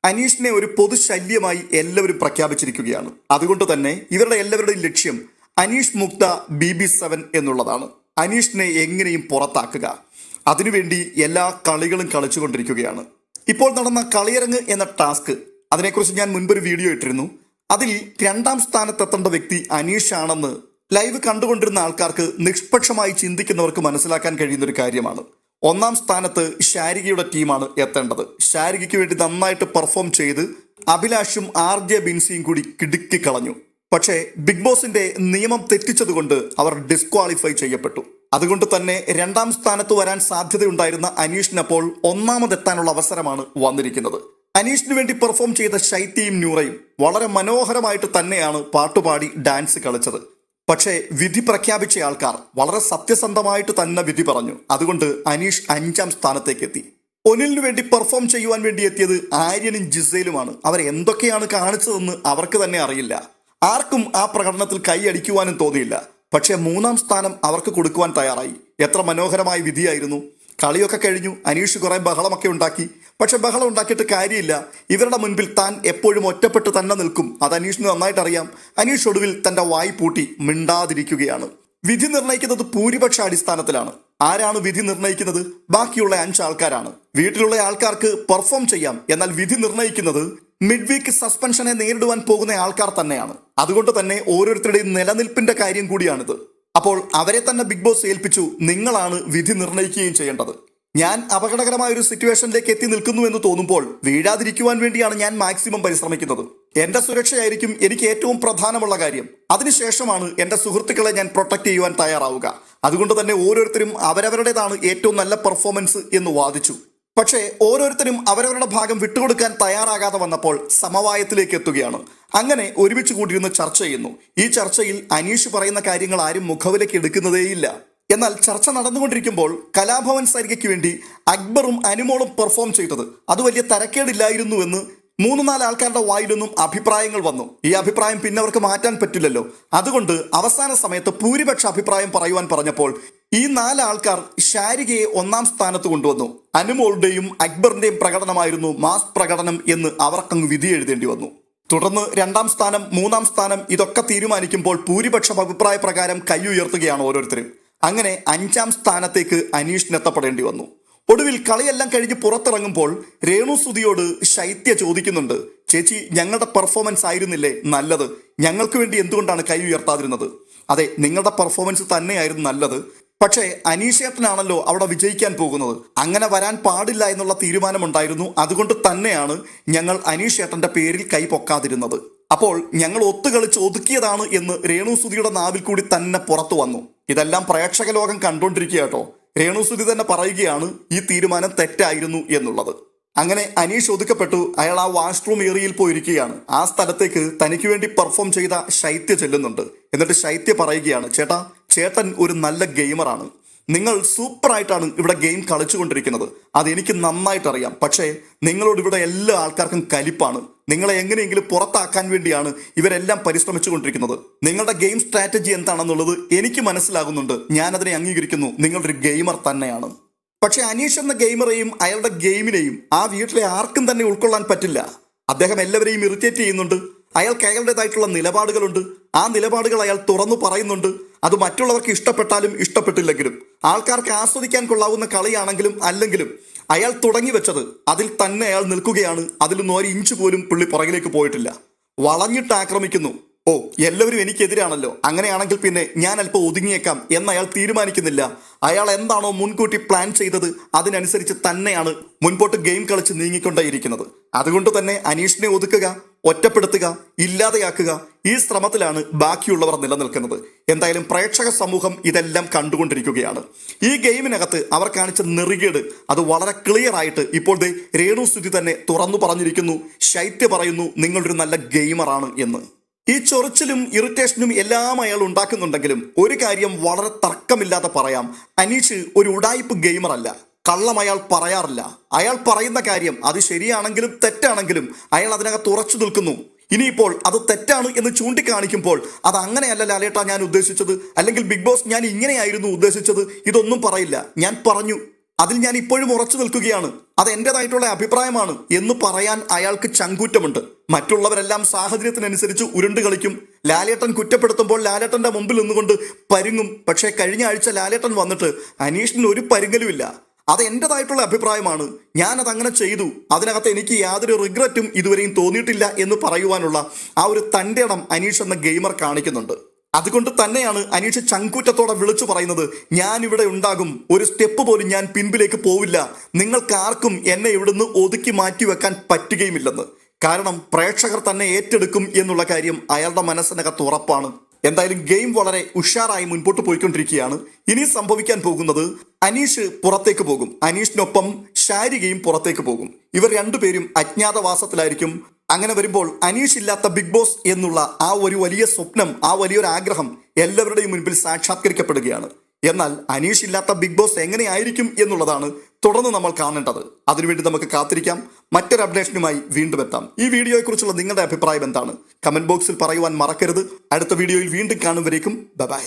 അനീഷിനെ ഒരു പൊതുശല്യമായി എല്ലാവരും പ്രഖ്യാപിച്ചിരിക്കുകയാണ്. അതുകൊണ്ട് തന്നെ ഇവരുടെ എല്ലാവരുടെയും ലക്ഷ്യം അനീഷ് മുക്ത BB7 എന്നുള്ളതാണ്. അനീഷിനെ എങ്ങനെയും പുറത്താക്കുക. അതിനുവേണ്ടി എല്ലാ കളികളും കളിച്ചുകൊണ്ടിരിക്കുകയാണ്. ഇപ്പോൾ നടന്ന കളിയരങ്ങ് എന്ന ടാസ്ക്, അതിനെക്കുറിച്ച് ഞാൻ മുൻപൊരു വീഡിയോ ഇട്ടിരുന്നു. അതിൽ 2ാം സ്ഥാനത്തെത്തേണ്ട വ്യക്തി അനീഷ് ആണെന്ന് ലൈവ് കണ്ടുകൊണ്ടിരുന്ന ആൾക്കാർക്ക്, നിഷ്പക്ഷമായി ചിന്തിക്കുന്നവർക്ക് മനസ്സിലാക്കാൻ കഴിയുന്ന ഒരു കാര്യമാണ്. 1ാം സ്ഥാനത്ത് ശാരികയുടെ ടീമാണ് എത്തേണ്ടത്. ശാരികയ്ക്ക് വേണ്ടി നന്നായിട്ട് പെർഫോം ചെയ്ത് അഭിലാഷും RJ ബിൻസിയും കൂടി കിടുക്കി കളഞ്ഞു. പക്ഷേ ബിഗ് ബോസിന്റെ നിയമം തെറ്റിച്ചതുകൊണ്ട് അവർ ഡിസ്ക്വാളിഫൈ ചെയ്യപ്പെട്ടു. അതുകൊണ്ട് തന്നെ 2ാം സ്ഥാനത്ത് വരാൻ സാധ്യതയുണ്ടായിരുന്ന അനീഷിനപ്പോൾ 1ാമതെത്താനുള്ള അവസരമാണ് വന്നിരിക്കുന്നത്. അനീഷിന് വേണ്ടി പെർഫോം ചെയ്ത ശൈത്യയും നൂറയും വളരെ മനോഹരമായിട്ട് തന്നെയാണ് പാട്ടുപാടി ഡാൻസ് കളിച്ചത്. പക്ഷേ വിധി പ്രഖ്യാപിച്ച ആൾക്കാർ വളരെ സത്യസന്ധമായിട്ട് തന്നെ വിധി പറഞ്ഞു. അതുകൊണ്ട് അനീഷ് 5ാം സ്ഥാനത്തേക്ക് എത്തി. ഒനിലിനു വേണ്ടി പെർഫോം ചെയ്യുവാൻ വേണ്ടി എത്തിയത് ആര്യനും ജിസയിലുമാണ്. അവർ എന്തൊക്കെയാണ് കാണിച്ചതെന്ന് അവർക്ക് തന്നെ അറിയില്ല. ആർക്കും ആ പ്രകടനത്തിൽ കൈയടിക്കുവാനും തോന്നിയില്ല. പക്ഷെ 3ാം സ്ഥാനം അവർക്ക് കൊടുക്കുവാൻ തയ്യാറായി. എത്ര മനോഹരമായ വിധിയായിരുന്നു. കളിയൊക്കെ കഴിഞ്ഞു. അനീഷ് കുറെ ബഹളമൊക്കെ ഉണ്ടാക്കി. പക്ഷെ ബഹളം ഉണ്ടാക്കിയിട്ട് കാര്യമില്ല. ഇവരുടെ മുൻപിൽ താൻ എപ്പോഴും ഒറ്റപ്പെട്ട് തന്നെ നിൽക്കും. അത് അനീഷിന് നന്നായിട്ട് അറിയാം. അനീഷ് ഒടുവിൽ തന്റെ വായി പൂട്ടി മിണ്ടാതിരിക്കുകയാണ്. വിധി നിർണ്ണയിക്കുന്നത് ഭൂരിപക്ഷ അടിസ്ഥാനത്തിലാണ്. ആരാണ് വിധി നിർണ്ണയിക്കുന്നത്? ബാക്കിയുള്ള 5 ആൾക്കാരാണ്. വീട്ടിലുള്ള ആൾക്കാർക്ക് പെർഫോം ചെയ്യാം. എന്നാൽ വിധി നിർണ്ണയിക്കുന്നത് മിഡ് വീക്ക് സസ്പെൻഷനെ നേരിടുവാൻ പോകുന്ന ആൾക്കാർ തന്നെയാണ്. അതുകൊണ്ട് തന്നെ ഓരോരുത്തരുടെയും നിലനിൽപ്പിന്റെ കാര്യം കൂടിയാണിത്. അപ്പോൾ അവരെ തന്നെ ബിഗ് ബോസ് ഏൽപ്പിച്ചു. നിങ്ങളാണ് വിധി നിർണ്ണയിക്കുകയും ചെയ്യേണ്ടത്. ഞാൻ അപകടകരമായ ഒരു സിറ്റുവേഷനിലേക്ക് എത്തി നിൽക്കുന്നു എന്ന് തോന്നുമ്പോൾ വീഴാതിരിക്കുവാൻ വേണ്ടിയാണ് ഞാൻ മാക്സിമം പരിശ്രമിക്കുന്നത്. എന്റെ സുരക്ഷയായിരിക്കും എനിക്ക് ഏറ്റവും പ്രധാനമുള്ള കാര്യം. അതിനുശേഷമാണ് എന്റെ സുഹൃത്തുക്കളെ ഞാൻ പ്രൊട്ടക്ട് ചെയ്യുവാൻ തയ്യാറാവുക. അതുകൊണ്ട് തന്നെ ഓരോരുത്തരും അവരവരുടേതാണ് ഏറ്റവും നല്ല പെർഫോമൻസ് എന്ന് വാദിച്ചു. പക്ഷേ ഓരോരുത്തരും അവരവരുടെ ഭാഗം വിട്ടുകൊടുക്കാൻ തയ്യാറാകാതെ വന്നപ്പോൾ സമവായത്തിലേക്ക് എത്തുകയാണ്. അങ്ങനെ ഒരുമിച്ച് കൂടിയിരുന്ന് ചർച്ച ചെയ്യുന്നു. ഈ ചർച്ചയിൽ അനീഷ് പറയുന്ന കാര്യങ്ങൾ ആരും മുഖവിലേക്ക് എടുക്കുന്നതേയില്ല. എന്നാൽ ചർച്ച നടന്നുകൊണ്ടിരിക്കുമ്പോൾ കലാഭവൻ സരികയ്ക്ക് വേണ്ടി അക്ബറും അനുമോളും പെർഫോം ചെയ്തത് അത് വലിയ തരക്കേടില്ലായിരുന്നുവെന്ന് 3-4 ആൾക്കാരുടെ വായിലൊന്നും അഭിപ്രായങ്ങൾ വന്നു. ഈ അഭിപ്രായം പിന്നെ അവർക്ക് മാറ്റാൻ പറ്റില്ലല്ലോ. അതുകൊണ്ട് അവസാന സമയത്ത് ഭൂരിപക്ഷ അഭിപ്രായം പറയുവാൻ പറഞ്ഞപ്പോൾ ഈ 4 ആൾക്കാർ ശാരികയെ 1ാം സ്ഥാനത്ത് കൊണ്ടുവന്നു. അനുമോളുടെയും അക്ബറിന്റെയും പ്രകടനമായിരുന്നു മാസ് പ്രകടനം എന്ന് അവർക്കങ്ങ് വിധി എഴുതേണ്ടി വന്നു. തുടർന്ന് 2ാം സ്ഥാനം, 3ാം സ്ഥാനം ഇതൊക്കെ തീരുമാനിക്കുമ്പോൾ ഭൂരിപക്ഷം അഭിപ്രായ പ്രകാരം കൈ ഉയർത്തുകയാണ് ഓരോരുത്തരും. അങ്ങനെ 5ാം സ്ഥാനത്തേക്ക് അനീഷിനെത്തപ്പെടേണ്ടി വന്നു. ഒടുവിൽ കളിയെല്ലാം കഴിഞ്ഞ് പുറത്തിറങ്ങുമ്പോൾ രേണു സുധിയോട് ശൈത്യ ചോദിക്കുന്നുണ്ട്, ചേച്ചി ഞങ്ങളുടെ പെർഫോമൻസ് ആയിരുന്നില്ലേ നല്ലത്? ഞങ്ങൾക്ക് വേണ്ടി എന്തുകൊണ്ടാണ് കൈ ഉയർത്താതിരുന്നത്? അതെ, നിങ്ങളുടെ പെർഫോമൻസ് തന്നെയായിരുന്നു നല്ലത്. പക്ഷേ അനീഷേട്ടനാണല്ലോ അവിടെ വിജയിക്കാൻ പോകുന്നത്. അങ്ങനെ വരാൻ പാടില്ല എന്നുള്ള തീരുമാനമുണ്ടായിരുന്നു. അതുകൊണ്ട് തന്നെയാണ് ഞങ്ങൾ അനീഷേട്ടന്റെ പേരിൽ കൈ പൊക്കാതിരുന്നത്. അപ്പോൾ ഞങ്ങൾ ഒത്തുകളിച്ച് ഒതുക്കിയതാണ് എന്ന് രേണുസുധിയുടെ നാവിൽ കൂടി തന്നെ പുറത്തു വന്നു. ഇതെല്ലാം പ്രേക്ഷക ലോകം കണ്ടുകൊണ്ടിരിക്കുക കേട്ടോ. രേണുസുധി തന്നെ പറയുകയാണ് ഈ തീരുമാനം തെറ്റായിരുന്നു എന്നുള്ളത്. അങ്ങനെ അനീഷ് ഒതുക്കപ്പെട്ടു. അയാൾ ആ വാഷ്റൂം ഏരിയയിൽ പോയിരിക്കുകയാണ്. ആ സ്ഥലത്തേക്ക് തനിക്ക് വേണ്ടി പെർഫോം ചെയ്ത ശൈത്യ ചെല്ലുന്നുണ്ട്. എന്നിട്ട് ശൈത്യ പറയുകയാണ്, ചേട്ടൻ ഒരു നല്ല ഗെയിമറാണ്. നിങ്ങൾ സൂപ്പറായിട്ടാണ് ഇവിടെ ഗെയിം കളിച്ചുകൊണ്ടിരിക്കുന്നത്. അതെനിക്ക് നന്നായിട്ടറിയാം. പക്ഷേ നിങ്ങളോട് ഇവിടെ എല്ലാ ആൾക്കാർക്കും കലിപ്പാണ്. നിങ്ങളെ എങ്ങനെയെങ്കിലും പുറത്താക്കാൻ വേണ്ടിയാണ് ഇവരെല്ലാം പരിശ്രമിച്ചു കൊണ്ടിരിക്കുന്നത്. നിങ്ങളുടെ ഗെയിം സ്ട്രാറ്റജി എന്താണെന്നുള്ളത് എനിക്ക് മനസ്സിലാകുന്നുണ്ട്. ഞാനതിനെ അംഗീകരിക്കുന്നു. നിങ്ങളൊരു ഗെയിമർ തന്നെയാണ്. പക്ഷെ അനീഷ് എന്ന ഗെയിമറെയും അയാളുടെ ഗെയിമിനെയും ആ വീട്ടിലെ ആർക്കും തന്നെ ഉൾക്കൊള്ളാൻ പറ്റില്ല. അദ്ദേഹം എല്ലാവരെയും ഇറിറ്റേറ്റ് ചെയ്യുന്നുണ്ട്. അയാൾക്ക് അയാളുടേതായിട്ടുള്ള നിലപാടുകളുണ്ട്. ആ നിലപാടുകൾ അയാൾ തുറന്നു പറയുന്നുണ്ട്. അത് മറ്റുള്ളവർക്ക് ഇഷ്ടപ്പെട്ടാലും ഇഷ്ടപ്പെട്ടില്ലെങ്കിലും, ആൾക്കാർക്ക് ആസ്വദിക്കാൻ കൊള്ളാവുന്ന കളിയാണെങ്കിലും അല്ലെങ്കിലും അയാൾ തുടങ്ങി വെച്ചത് അതിൽ തന്നെ അയാൾ നിൽക്കുകയാണ്. അതിലൊന്നും 1 ഇഞ്ച് പോലും പുള്ളി പുറകിലേക്ക് പോയിട്ടില്ല. വളഞ്ഞിട്ട് ആക്രമിക്കുന്നു. ഓ, എല്ലാവരും എനിക്കെതിരാണല്ലോ, അങ്ങനെയാണെങ്കിൽ പിന്നെ ഞാൻ അല്പം ഒതുങ്ങിയേക്കാം എന്ന് അയാൾ തീരുമാനിക്കുന്നില്ല. അയാൾ എന്താണോ മുൻകൂട്ടി പ്ലാൻ ചെയ്തത് അതിനനുസരിച്ച് തന്നെയാണ് മുൻപോട്ട് ഗെയിം കളിച്ച് നീങ്ങിക്കൊണ്ടേയിരിക്കുന്നത്. അതുകൊണ്ട് തന്നെ അനീഷിനെ ഒതുക്കുക, ഒറ്റപ്പെടുത്തുക, ഇല്ലാതെയാക്കുക, ഈ ശ്രമത്തിലാണ് ബാക്കിയുള്ളവർ നിലനിൽക്കുന്നത്. എന്തായാലും പ്രേക്ഷക സമൂഹം ഇതെല്ലാം കണ്ടുകൊണ്ടിരിക്കുകയാണ്. ഈ ഗെയിമിനകത്ത് അവർ കാണിച്ച നെറികേട് അത് വളരെ ക്ലിയർ ആയിട്ട് ഇപ്പോൾ രേണു സുധി തന്നെ തുറന്നു പറഞ്ഞിരിക്കുന്നു. ശൈത്യ പറയുന്നു നിങ്ങളൊരു നല്ല ഗെയിമറാണ് എന്ന്. ഈ ചൊറിച്ചിലും ഇറിറ്റേഷനും എല്ലാം അയാൾ ഉണ്ടാക്കുന്നുണ്ടെങ്കിലും ഒരു കാര്യം വളരെ തർക്കമില്ലാതെ പറയാം, അനീഷ് ഒരു ഉടായിപ്പ് ഗെയിമറല്ല. കള്ളം അയാൾ പറയാറില്ല. അയാൾ പറയുന്ന കാര്യം അത് ശരിയാണെങ്കിലും തെറ്റാണെങ്കിലും അയാൾ അതിനകത്ത് ഉറച്ചു നിൽക്കുന്നു. ഇനിയിപ്പോൾ അത് തെറ്റാണ് എന്ന് ചൂണ്ടിക്കാണിക്കുമ്പോൾ അത് അങ്ങനെയല്ല ലാലേട്ടാ ഞാൻ ഉദ്ദേശിച്ചത്, അല്ലെങ്കിൽ ബിഗ് ബോസ് ഞാൻ ഇങ്ങനെയായിരുന്നു ഉദ്ദേശിച്ചത്, ഇതൊന്നും പറയില്ല. ഞാൻ പറഞ്ഞു, അതിൽ ഞാൻ ഇപ്പോഴും ഉറച്ചു നിൽക്കുകയാണ്, അത് എന്റേതായിട്ടുള്ള അഭിപ്രായമാണ് എന്ന് പറയാൻ അയാൾക്ക് ചങ്കൂറ്റമുണ്ട്. മറ്റുള്ളവരെല്ലാം സാഹചര്യത്തിനനുസരിച്ച് ഉരുണ്ട് കളിക്കും. ലാലേട്ടൻ കുറ്റപ്പെടുത്തുമ്പോൾ ലാലേട്ടന്റെ മുമ്പിൽ നിന്നുകൊണ്ട് പരുങ്ങും. പക്ഷേ കഴിഞ്ഞ ആഴ്ച ലാലേട്ടൻ വന്നിട്ട് അനീഷിന് ഒരു പരുങ്ങലുമില്ല. അത് എന്റേതായിട്ടുള്ള അഭിപ്രായമാണ്, ഞാനത് അങ്ങനെ ചെയ്തു, അതിനകത്ത് എനിക്ക് യാതൊരു റിഗ്രറ്റും ഇതുവരെയും തോന്നിയിട്ടില്ല എന്ന് പറയുവാനുള്ള ആ ഒരു തന്റെ ഇടം അനീഷ് എന്ന ഗെയിമർ കാണിക്കുന്നുണ്ട്. അതുകൊണ്ട് തന്നെയാണ് അനീഷ് ചങ്കൂറ്റത്തോടെ വിളിച്ചു പറയുന്നത്, ഞാൻ ഇവിടെ ഉണ്ടാകും, ഒരു സ്റ്റെപ്പ് പോലും ഞാൻ പിൻപിലേക്ക് പോവില്ല, നിങ്ങൾക്ക് ആർക്കും എന്നെ ഇവിടുന്ന് ഒതുക്കി മാറ്റി വെക്കാൻ പറ്റുകയുമില്ലെന്ന്. കാരണം പ്രേക്ഷകർ തന്നെ ഏറ്റെടുക്കും എന്നുള്ള കാര്യം അയാളുടെ മനസ്സിനകത്ത് ഉറപ്പാണ്. എന്തായാലും ഗെയിം വളരെ ഉഷാറായി മുൻപോട്ട് പോയിക്കൊണ്ടിരിക്കുകയാണ്. ഇനി സംഭവിക്കാൻ പോകുന്നത് അനീഷ് പുറത്തേക്ക് പോകും, അനീഷിനൊപ്പം ശാരികയും പുറത്തേക്ക് പോകും. ഇവർ രണ്ടുപേരും അജ്ഞാതവാസത്തിലായിരിക്കും. അങ്ങനെ വരുമ്പോൾ അനീഷ് ഇല്ലാത്ത ബിഗ് ബോസ് എന്നുള്ള ആ ഒരു വലിയ സ്വപ്നം, ആ വലിയൊരു ആഗ്രഹം എല്ലാവരുടെയും മുൻപിൽ സാക്ഷാത്കരിക്കപ്പെടുകയാണ്. എന്നാൽ അനീഷ് ഇല്ലാത്ത ബിഗ് ബോസ് എങ്ങനെയായിരിക്കും എന്നുള്ളതാണ് തുടർന്ന് നമ്മൾ കാണേണ്ടത്. അതിനുവേണ്ടി നമുക്ക് കാത്തിരിക്കാം. മറ്റൊരു അപ്ഡേഷനുമായി വീണ്ടും എത്താം. ഈ വീഡിയോയെക്കുറിച്ചുള്ള നിങ്ങളുടെ അഭിപ്രായം എന്താണ്? കമന്റ് ബോക്സിൽ പറയുവാൻ മറക്കരുത്. അടുത്ത വീഡിയോയിൽ വീണ്ടും കാണും വരേക്കും ബൈ.